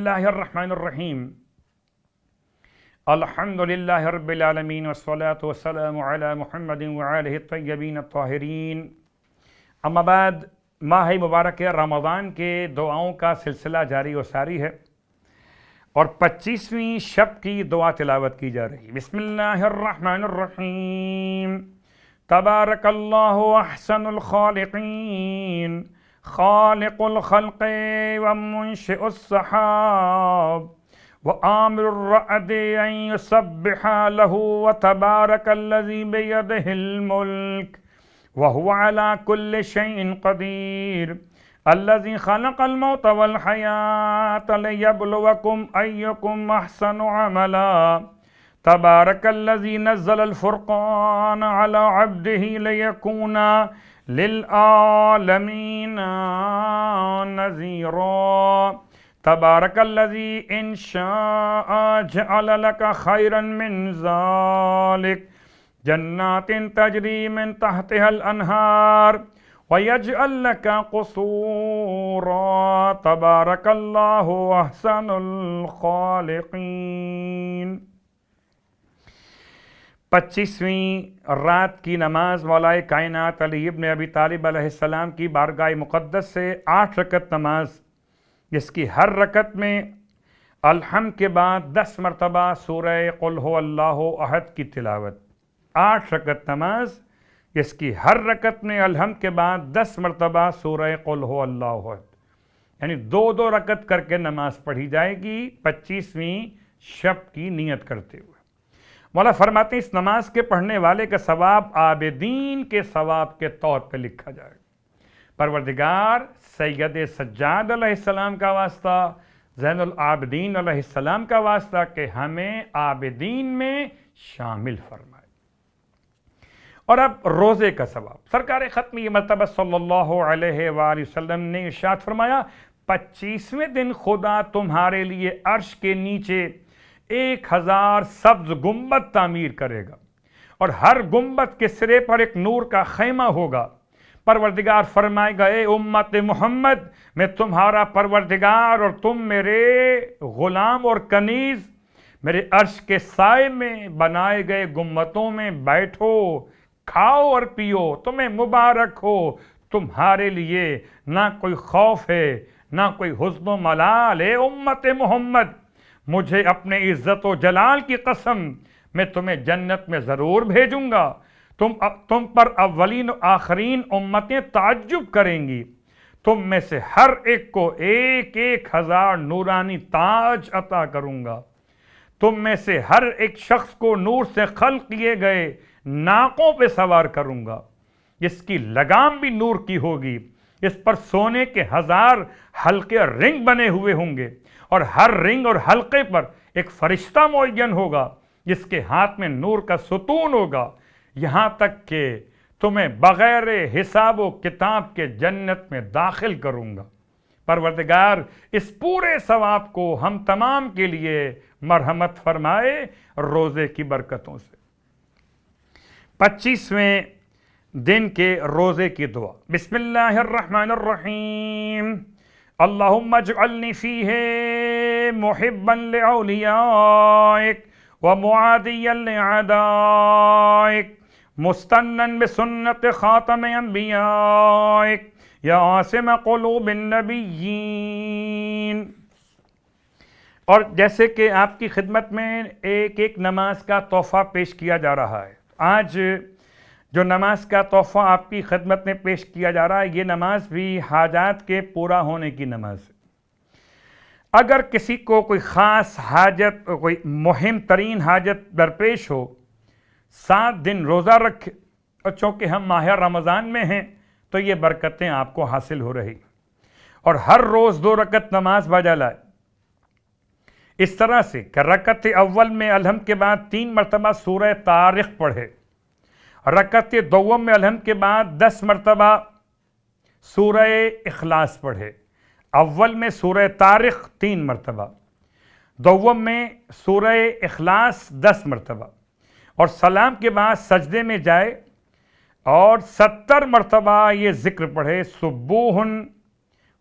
اللہ الرحمن الرحیم الحمد للہ رب العالمین والصلاة والسلام علی محمد وآلہ الطیبین الطاہرین. اما بعد، ماہ مبارک رمضان کے دعاؤں کا سلسلہ جاری و ساری ہے اور 25ویں شب کی دعا تلاوت کی جا رہی. بسم اللہ الرحمن الرحیم. تبارک اللہ احسن الخالقین خالق الخلق ومنشئ السحاب وآمر الرعد ان يسبح له وتبارك الذي بيده الملك وهو على كل شيء قدير الذي خلق الموت والحياة ليبلوكم أيكم أحسن عملا تبارك الذي نزل الفرقان على عبده ليكون للعالمين نذيرا تبارك الذي إن شاء جعل لك خيرا من ذلك جنات تجري من تحتها الأنهار ويجعل لك قصورا تبارك الله أحسن الخالقين. 25ویں رات کی نماز مولائے کائنات علی ابن ابی طالب علیہ السلام کی بارگاہ مقدس سے 8 رکعت نماز، جس کی ہر رکعت میں الحمد کے بعد 10 مرتبہ سورہ قل هو اللہ احد کی تلاوت. 8 رکعت نماز جس کی ہر رکعت میں الحمد کے بعد 10 مرتبہ سورہ قل هو اللہ احد، یعنی 2 رکعت کر کے نماز پڑھی جائے گی 25ویں شب کی نیت کرتے ہوئے. مولا فرماتے ہیں اس نماز کے پڑھنے والے کا ثواب عابدین کے ثواب کے طور پہ لکھا جائے گا. پروردگار سید سجاد علیہ السلام کا واسطہ، زین العابدین علیہ السلام کا واسطہ کہ ہمیں عابدین میں شامل فرمائے. اور اب روزے کا ثواب. سرکار ختم یہ مرتبہ صلی اللہ علیہ وآلہ وسلم نے ارشاد فرمایا 25ویں دن خدا تمہارے لیے عرش کے نیچے 1000 سبز گنبد تعمیر کرے گا اور ہر گنبد کے سرے پر ایک نور کا خیمہ ہوگا. پروردگار فرمائے گا اے امت محمد، میں تمہارا پروردگار اور تم میرے غلام اور کنیز میرے عرش کے سائے میں بنائے گئے گنبدوں میں بیٹھو، کھاؤ اور پیو، تمہیں مبارک ہو. تمہارے لیے نہ کوئی خوف ہے نہ کوئی حزن و ملال. اے امت محمد، مجھے اپنے عزت و جلال کی قسم، میں تمہیں جنت میں ضرور بھیجوں گا. تم پر اولین و آخرین امتیں تعجب کریں گی. تم میں سے ہر ایک کو 1000 نورانی تاج عطا کروں گا. تم میں سے ہر ایک شخص کو نور سے خلق کیے گئے ناقوں پہ سوار کروں گا، جس کی لگام بھی نور کی ہوگی. اس پر سونے کے 1000 حلقے رنگ بنے ہوئے ہوں گے اور ہر رنگ اور حلقے پر ایک فرشتہ معین ہوگا جس کے ہاتھ میں نور کا ستون ہوگا، یہاں تک کہ تمہیں بغیر حساب و کتاب کے جنت میں داخل کروں گا. پروردگار اس پورے ثواب کو ہم تمام کے لیے مرحمت فرمائے روزے کی برکتوں سے. 25ویں دن کے روزے کی دعا. بسم اللہ الرحمن الرحیم. اللہم اجعلنی فیہ محبا لأولیائک ومعادیا لأعدائک مستنن بسنت خاتم انبیائک یا عاصم قلوب النبیین. اور جیسے کہ آپ کی خدمت میں ایک نماز کا تحفہ پیش کیا جا رہا ہے، آج جو نماز کا تحفہ آپ کی خدمت میں پیش کیا جا رہا ہے یہ نماز بھی حاجات کے پورا ہونے کی نماز ہے. اگر کسی کو کوئی خاص حاجت، کوئی مہم ترین حاجت درپیش ہو، 7 دن روزہ رکھے، اور چونکہ ہم ماہ رمضان میں ہیں تو یہ برکتیں آپ کو حاصل ہو رہی، اور ہر روز 2 رکعت نماز بجا لائے. اس طرح سے کہ رکعت اول میں الحمد کے بعد 3 مرتبہ سورہ طارق پڑھے، رکعت دوم میں الحمد کے بعد 10 مرتبہ سورہ اخلاص پڑھے. اول میں سورہ طارق 3 مرتبہ، دوم میں سورہ اخلاص 10 مرتبہ، اور سلام کے بعد سجدے میں جائے اور 70 مرتبہ یہ ذکر پڑھے سبوح